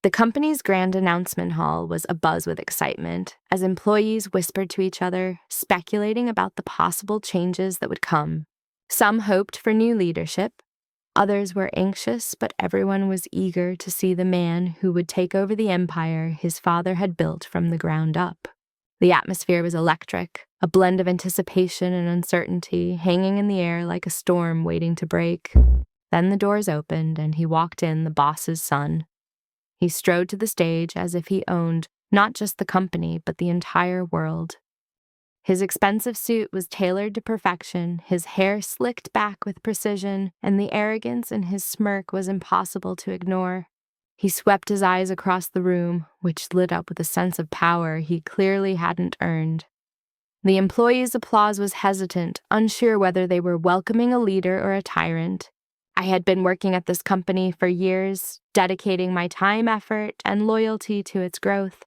The company's grand announcement hall was abuzz with excitement as employees whispered to each other, speculating about the possible changes that would come. Some hoped for new leadership. Others were anxious, but everyone was eager to see the man who would take over the empire his father had built from the ground up. The atmosphere was electric, a blend of anticipation and uncertainty, hanging in the air like a storm waiting to break. Then the doors opened, and he walked in, the boss's son. He strode to the stage as if he owned not just the company, but the entire world. His expensive suit was tailored to perfection, his hair slicked back with precision, and the arrogance in his smirk was impossible to ignore. He swept his eyes across the room, which lit up with a sense of power he clearly hadn't earned. The employees' applause was hesitant, unsure whether they were welcoming a leader or a tyrant. I had been working at this company for years, dedicating my time, effort, and loyalty to its growth.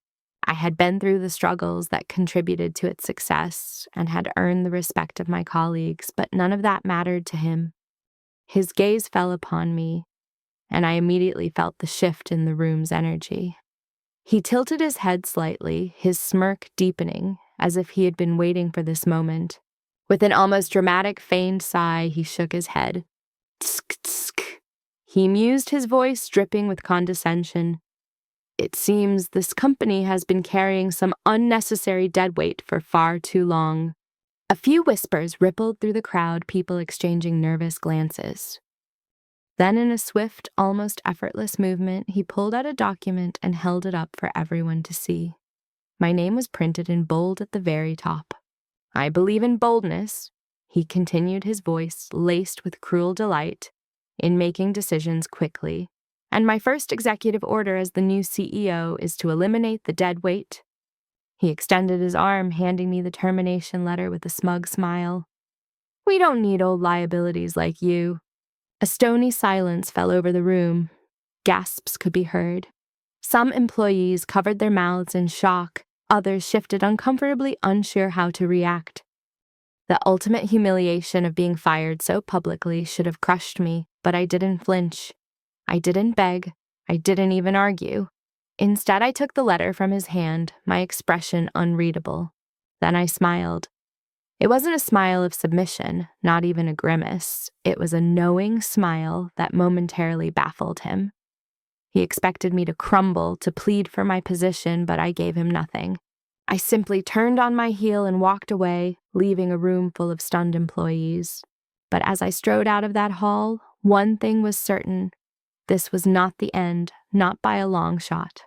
I had been through the struggles that contributed to its success and had earned the respect of my colleagues, but none of that mattered to him. His gaze fell upon me, and I immediately felt the shift in the room's energy. He tilted his head slightly, his smirk deepening, as if he had been waiting for this moment. With an almost dramatic, feigned sigh, he shook his head. Tsk, tsk. He mused, his voice dripping with condescension. It seems this company has been carrying some unnecessary deadweight for far too long. A few whispers rippled through the crowd, people exchanging nervous glances. Then, in a swift, almost effortless movement, he pulled out a document and held it up for everyone to see. My name was printed in bold at the very top. I believe in boldness, he continued, his voice laced with cruel delight, in making decisions quickly. And my first executive order as the new CEO is to eliminate the dead weight. He extended his arm, handing me the termination letter with a smug smile. We don't need old liabilities like you. A stony silence fell over the room. Gasps could be heard. Some employees covered their mouths in shock. Others shifted uncomfortably, unsure how to react. The ultimate humiliation of being fired so publicly should have crushed me, but I didn't flinch. I didn't beg. I didn't even argue. Instead, I took the letter from his hand, my expression unreadable. Then I smiled. It wasn't a smile of submission, not even a grimace. It was a knowing smile that momentarily baffled him. He expected me to crumble, to plead for my position, but I gave him nothing. I simply turned on my heel and walked away, leaving a room full of stunned employees. But as I strode out of that hall, one thing was certain. This was not the end, not by a long shot.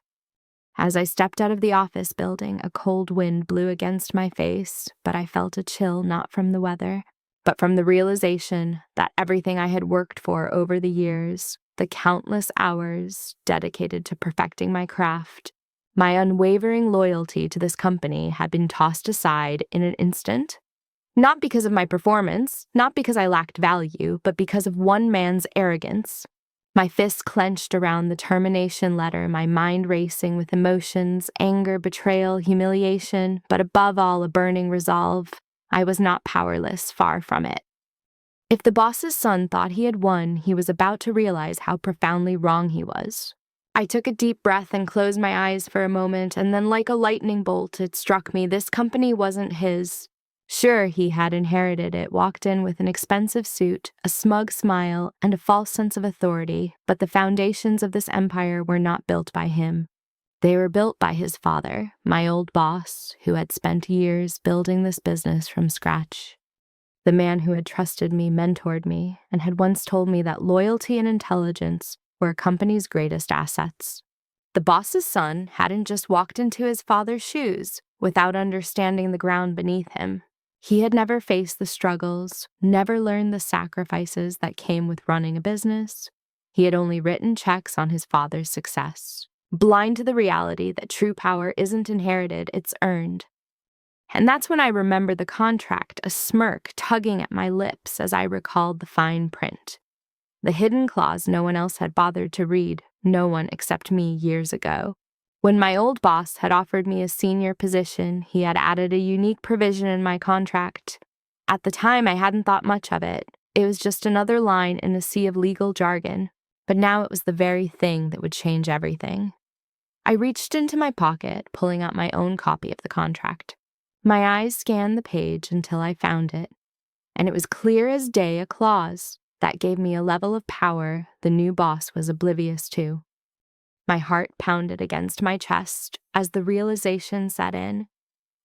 As I stepped out of the office building, a cold wind blew against my face, but I felt a chill not from the weather, but from the realization that everything I had worked for over the years, the countless hours dedicated to perfecting my craft, my unwavering loyalty to this company had been tossed aside in an instant. Not because of my performance, not because I lacked value, but because of one man's arrogance. My fists clenched around the termination letter, my mind racing with emotions, anger, betrayal, humiliation, but above all, a burning resolve. I was not powerless, far from it. If the boss's son thought he had won, he was about to realize how profoundly wrong he was. I took a deep breath and closed my eyes for a moment, and then like a lightning bolt, it struck me this company wasn't his. Sure, he had inherited it, walked in with an expensive suit, a smug smile, and a false sense of authority, but the foundations of this empire were not built by him. They were built by his father, my old boss, who had spent years building this business from scratch. The man who had trusted me, mentored me, and had once told me that loyalty and intelligence were a company's greatest assets. The boss's son hadn't just walked into his father's shoes without understanding the ground beneath him. He had never faced the struggles, never learned the sacrifices that came with running a business. He had only written checks on his father's success, blind to the reality that true power isn't inherited, it's earned. And that's when I remember the contract, a smirk tugging at my lips as I recalled the fine print. The hidden clause no one else had bothered to read, no one except me years ago. When my old boss had offered me a senior position, he had added a unique provision in my contract. At the time, I hadn't thought much of it. It was just another line in a sea of legal jargon. But now it was the very thing that would change everything. I reached into my pocket, pulling out my own copy of the contract. My eyes scanned the page until I found it, and it was clear as day a clause that gave me a level of power the new boss was oblivious to. My heart pounded against my chest as the realization set in.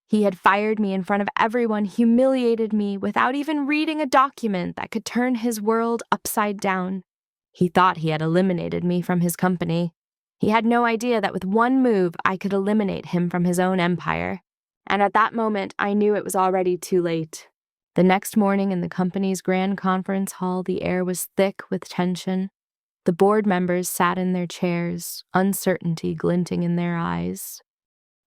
He had fired me in front of everyone, humiliated me without even reading a document that could turn his world upside down. He thought he had eliminated me from his company. He had no idea that with one move I could eliminate him from his own empire. And at that moment, I knew it was already too late. The next morning in the company's grand conference hall, the air was thick with tension. The board members sat in their chairs, uncertainty glinting in their eyes.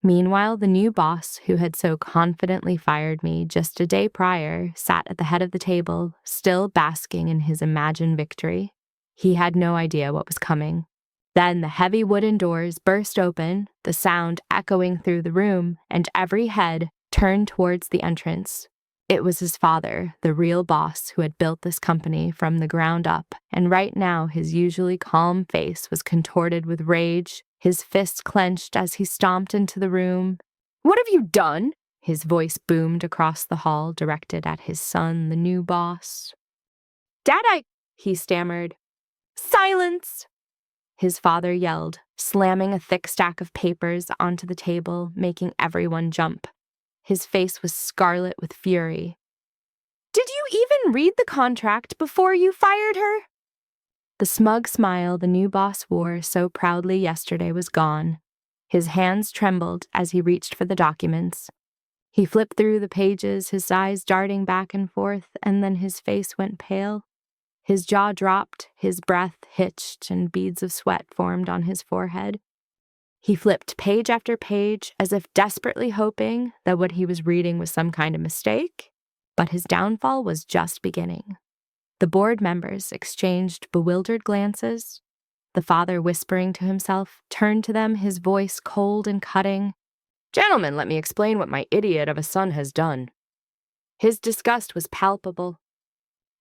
Meanwhile, the new boss, who had so confidently fired me just a day prior, sat at the head of the table, still basking in his imagined victory. He had no idea what was coming. Then the heavy wooden doors burst open, the sound echoing through the room, and every head turned towards the entrance. It was his father, the real boss, who had built this company from the ground up, and right now his usually calm face was contorted with rage, his fists clenched as he stomped into the room. "What have you done?" His voice boomed across the hall, directed at his son, the new boss. "Dad, he stammered. "Silence!" His father yelled, slamming a thick stack of papers onto the table, making everyone jump. His face was scarlet with fury. "Did you even read the contract before you fired her?" The smug smile the new boss wore so proudly yesterday was gone. His hands trembled as he reached for the documents. He flipped through the pages, his eyes darting back and forth, and then his face went pale. His jaw dropped, his breath hitched, and beads of sweat formed on his forehead. He flipped page after page as if desperately hoping that what he was reading was some kind of mistake, but his downfall was just beginning. The board members exchanged bewildered glances. The father, whispering to himself, turned to them, his voice cold and cutting. "Gentlemen, let me explain what my idiot of a son has done." His disgust was palpable.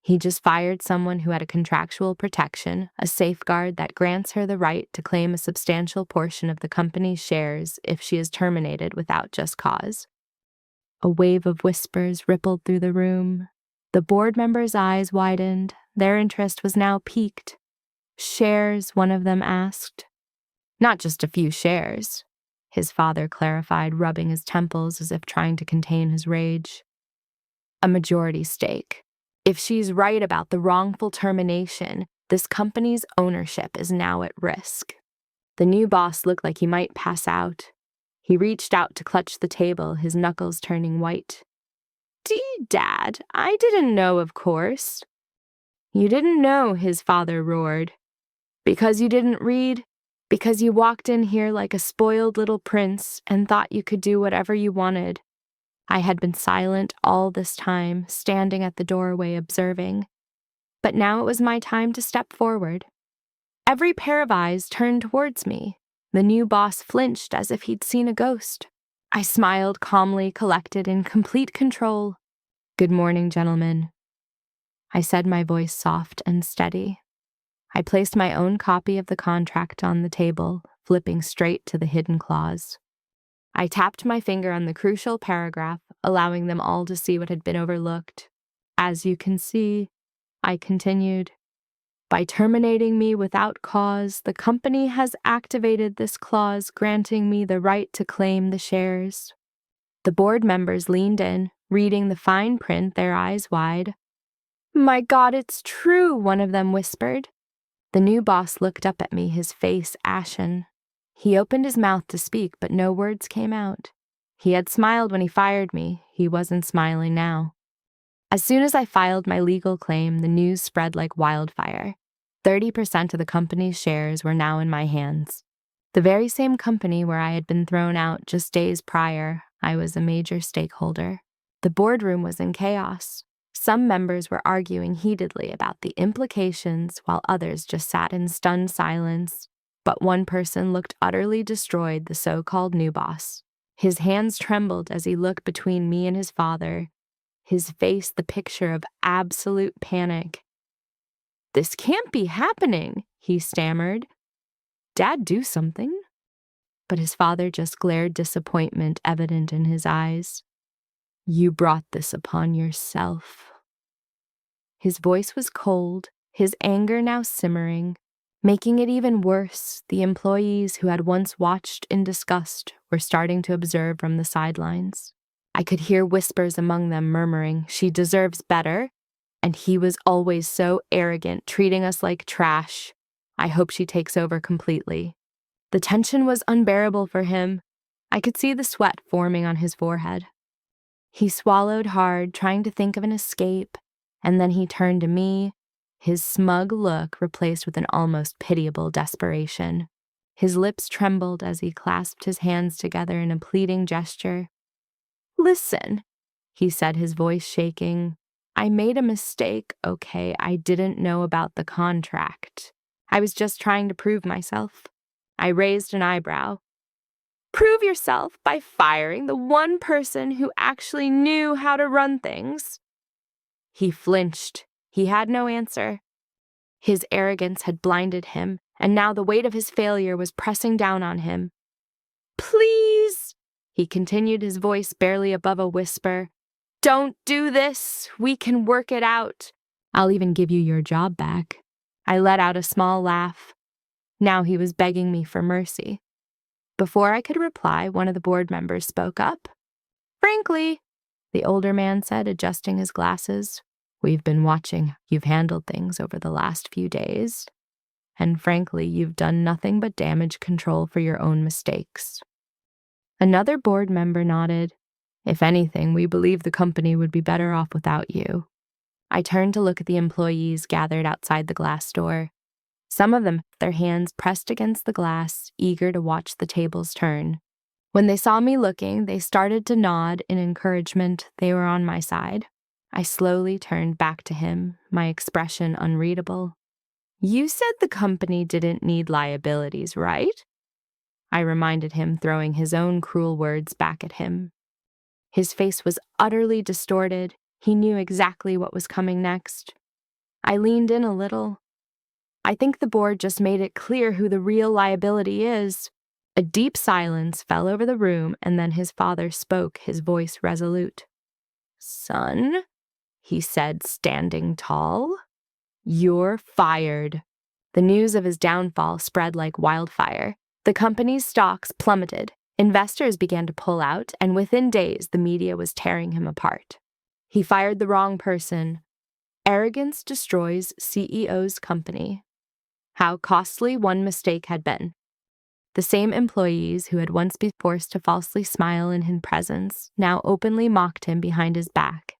He just fired someone who had a contractual protection, a safeguard that grants her the right to claim a substantial portion of the company's shares if she is terminated without just cause. A wave of whispers rippled through the room. The board members' eyes widened. Their interest was now piqued. "Shares," one of them asked. "Not just a few shares," his father clarified, rubbing his temples as if trying to contain his rage. "A majority stake. If she's right about the wrongful termination, this company's ownership is now at risk." The new boss looked like he might pass out. He reached out to clutch the table, his knuckles turning white. "Dad, I didn't know, of course." "You didn't know," his father roared. "Because you didn't read? Because you walked in here like a spoiled little prince and thought you could do whatever you wanted." I had been silent all this time, standing at the doorway observing. But now it was my time to step forward. Every pair of eyes turned towards me. The new boss flinched as if he'd seen a ghost. I smiled calmly, collected, in complete control. "Good morning, gentlemen." I said, my voice soft and steady. I placed my own copy of the contract on the table, flipping straight to the hidden clause. I tapped my finger on the crucial paragraph, allowing them all to see what had been overlooked. "As you can see," I continued, "by terminating me without cause, the company has activated this clause granting me the right to claim the shares." The board members leaned in, reading the fine print, their eyes wide. "My God, it's true," one of them whispered. The new boss looked up at me, his face ashen. He opened his mouth to speak, but no words came out. He had smiled when he fired me. He wasn't smiling now. As soon as I filed my legal claim, the news spread like wildfire. 30% of the company's shares were now in my hands. The very same company where I had been thrown out just days prior, I was a major stakeholder. The boardroom was in chaos. Some members were arguing heatedly about the implications, while others just sat in stunned silence. But one person looked utterly destroyed, the so-called new boss. His hands trembled as he looked between me and his father, his face the picture of absolute panic. "This can't be happening," he stammered. "Dad, do something." but his father just glared disappointment evident in his eyes. "You brought this upon yourself." His voice was cold, his anger now simmering. Making it even worse, the employees who had once watched in disgust were starting to observe from the sidelines. I could hear whispers among them murmuring, "She deserves better," and "He was always so arrogant, treating us like trash. I hope she takes over completely." The tension was unbearable for him. I could see the sweat forming on his forehead. He swallowed hard, trying to think of an escape, and then he turned to me, his smug look replaced with an almost pitiable desperation. His lips trembled as he clasped his hands together in a pleading gesture. "Listen," he said, his voice shaking. "I made a mistake, okay? I didn't know about the contract. I was just trying to prove myself." I raised an eyebrow. "Prove yourself by firing the one person who actually knew how to run things?" He flinched. He had no answer. His arrogance had blinded him, and now the weight of his failure was pressing down on him. "Please," he continued, his voice barely above a whisper, "don't do this. We can work it out. I'll even give you your job back." I let out a small laugh. Now he was begging me for mercy. Before I could reply, one of the board members spoke up. "Frankly," the older man said, adjusting his glasses, "we've been watching you've handled things over the last few days, and frankly, you've done nothing but damage control for your own mistakes." Another board member nodded. "If anything, we believe the company would be better off without you." I turned to look at the employees gathered outside the glass door. Some of them, their hands pressed against the glass, eager to watch the tables turn. When they saw me looking, they started to nod in encouragement. They were on my side. I slowly turned back to him, my expression unreadable. "You said the company didn't need liabilities, right?" I reminded him, throwing his own cruel words back at him. His face was utterly distorted. He knew exactly what was coming next. I leaned in a little. "I think the board just made it clear who the real liability is." A deep silence fell over the room, and then his father spoke, his voice resolute. "Son," he said, standing tall, "you're fired." The news of his downfall spread like wildfire. The company's stocks plummeted. Investors began to pull out, and within days, the media was tearing him apart. He fired the wrong person. Arrogance destroys CEO's company. How costly one mistake had been. The same employees who had once been forced to falsely smile in his presence now openly mocked him behind his back.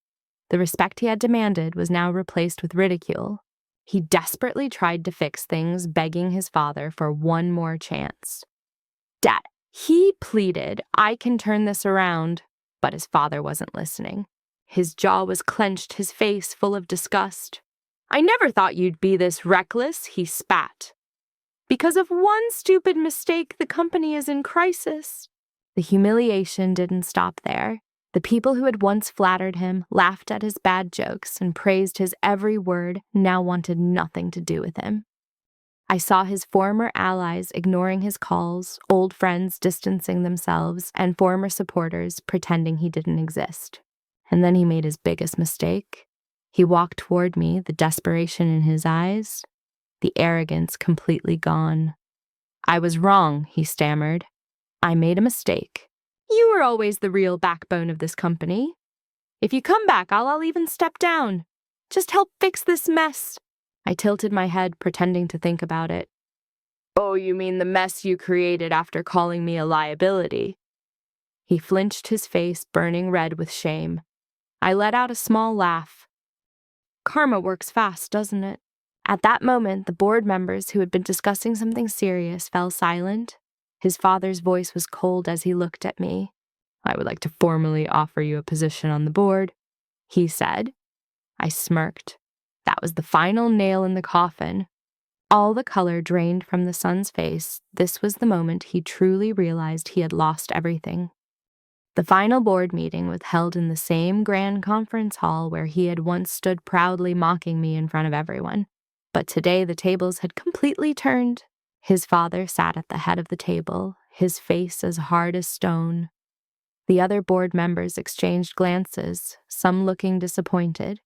The respect he had demanded was now replaced with ridicule. He desperately tried to fix things, begging his father for one more chance. "Dad," he pleaded, "I can turn this around." But his father wasn't listening. His jaw was clenched, his face full of disgust. "I never thought you'd be this reckless," he spat. "Because of one stupid mistake, the company is in crisis." The humiliation didn't stop there. The people who had once flattered him, laughed at his bad jokes, and praised his every word now wanted nothing to do with him. I saw his former allies ignoring his calls, old friends distancing themselves, and former supporters pretending he didn't exist. And then he made his biggest mistake. He walked toward me, the desperation in his eyes, the arrogance completely gone. "I was wrong," he stammered. "I made a mistake. You were always the real backbone of this company. If you come back, I'll even step down. Just help fix this mess." I tilted my head, pretending to think about it. "Oh, you mean the mess you created after calling me a liability?" He flinched, his face burning red with shame. I let out a small laugh. "Karma works fast, doesn't it?" At that moment, the board members who had been discussing something serious fell silent. His father's voice was cold as he looked at me. "I would like to formally offer you a position on the board," he said. I smirked. That was the final nail in the coffin. All the color drained from the son's face. This was the moment he truly realized he had lost everything. The final board meeting was held in the same grand conference hall where he had once stood proudly mocking me in front of everyone. But today the tables had completely turned. His father sat at the head of the table, his face as hard as stone. The other board members exchanged glances, some looking disappointed.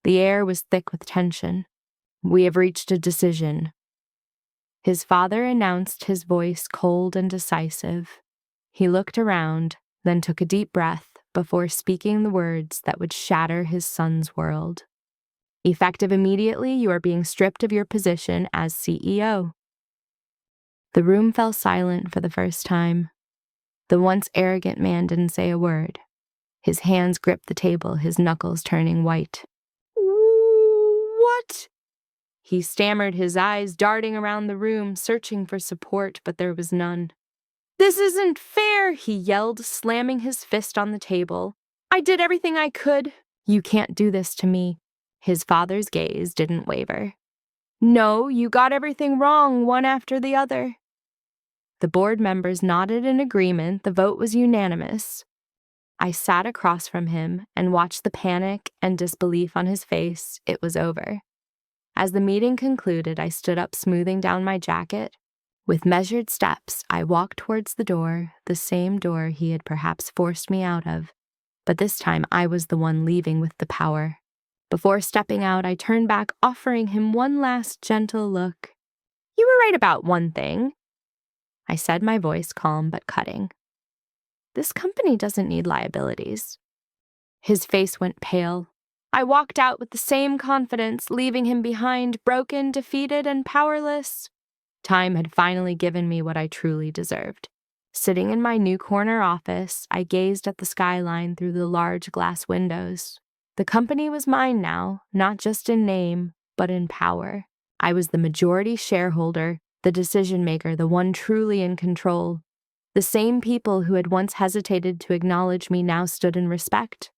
The air was thick with tension. "We have reached a decision," his father announced, his voice cold and decisive. He looked around, then took a deep breath before speaking the words that would shatter his son's world. "Effective immediately, you are being stripped of your position as CEO." The room fell silent for the first time. The once arrogant man didn't say a word. His hands gripped the table, his knuckles turning white. "What?" He stammered, his eyes darting around the room, searching for support, but there was none. "This isn't fair," he yelled, slamming his fist on the table. "I did everything I could." "You can't do this to me." His father's gaze didn't waver. "No, you got everything wrong, one after the other." The board members nodded in agreement. The vote was unanimous. I sat across from him and watched the panic and disbelief on his face. It was over. As the meeting concluded, I stood up, smoothing down my jacket. With measured steps, I walked towards the door, the same door he had perhaps forced me out of. But this time I was the one leaving with the power. Before stepping out, I turned back, offering him one last gentle look. "You were right about one thing," I said, my voice calm but cutting. "This company doesn't need liabilities." His face went pale. I walked out with the same confidence, leaving him behind, broken, defeated, and powerless. Time had finally given me what I truly deserved. Sitting in my new corner office, I gazed at the skyline through the large glass windows. The company was mine now, not just in name, but in power. I was the majority shareholder, the decision maker, the one truly in control. The same people who had once hesitated to acknowledge me now stood in respect.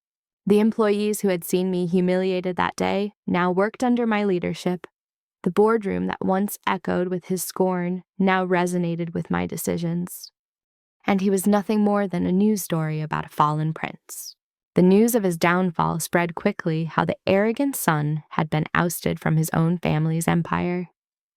The employees who had seen me humiliated that day now worked under my leadership. The boardroom that once echoed with his scorn now resonated with my decisions. And he was nothing more than a news story about a fallen prince. The news of his downfall spread quickly, how the arrogant son had been ousted from his own family's empire.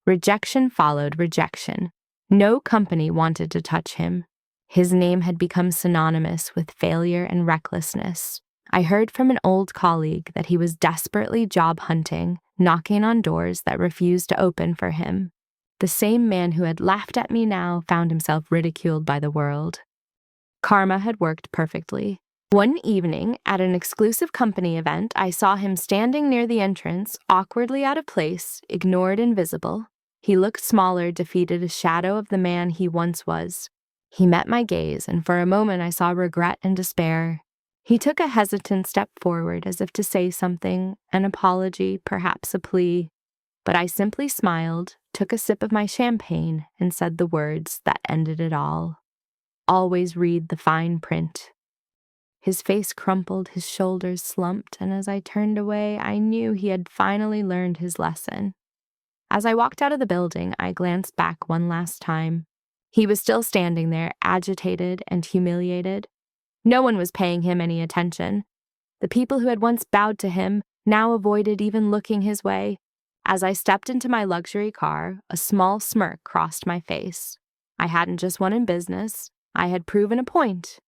Rejection followed rejection. No company wanted to touch him. His name had become synonymous with failure and recklessness. I heard from an old colleague that he was desperately job hunting, knocking on doors that refused to open for him. The same man who had laughed at me now found himself ridiculed by the world. Karma had worked perfectly. One evening, at an exclusive company event, I saw him standing near the entrance, awkwardly out of place, ignored, invisible. He looked smaller, defeated, a shadow of the man he once was. He met my gaze, and for a moment I saw regret and despair. He took a hesitant step forward, as if to say something, an apology, perhaps a plea. But I simply smiled, took a sip of my champagne, and said the words that ended it all. "Always read the fine print." His face crumpled, his shoulders slumped, and as I turned away, I knew he had finally learned his lesson. As I walked out of the building, I glanced back one last time. He was still standing there, agitated and humiliated. No one was paying him any attention. The people who had once bowed to him now avoided even looking his way. As I stepped into my luxury car, a small smirk crossed my face. I hadn't just won in business, I had proven a point.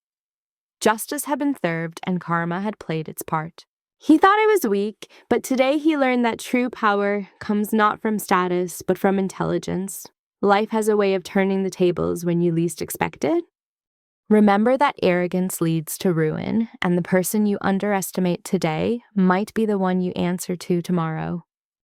Justice had been served and karma had played its part. He thought I was weak, but today he learned that true power comes not from status, but from intelligence. Life has a way of turning the tables when you least expect it. Remember that arrogance leads to ruin, and the person you underestimate today might be the one you answer to tomorrow.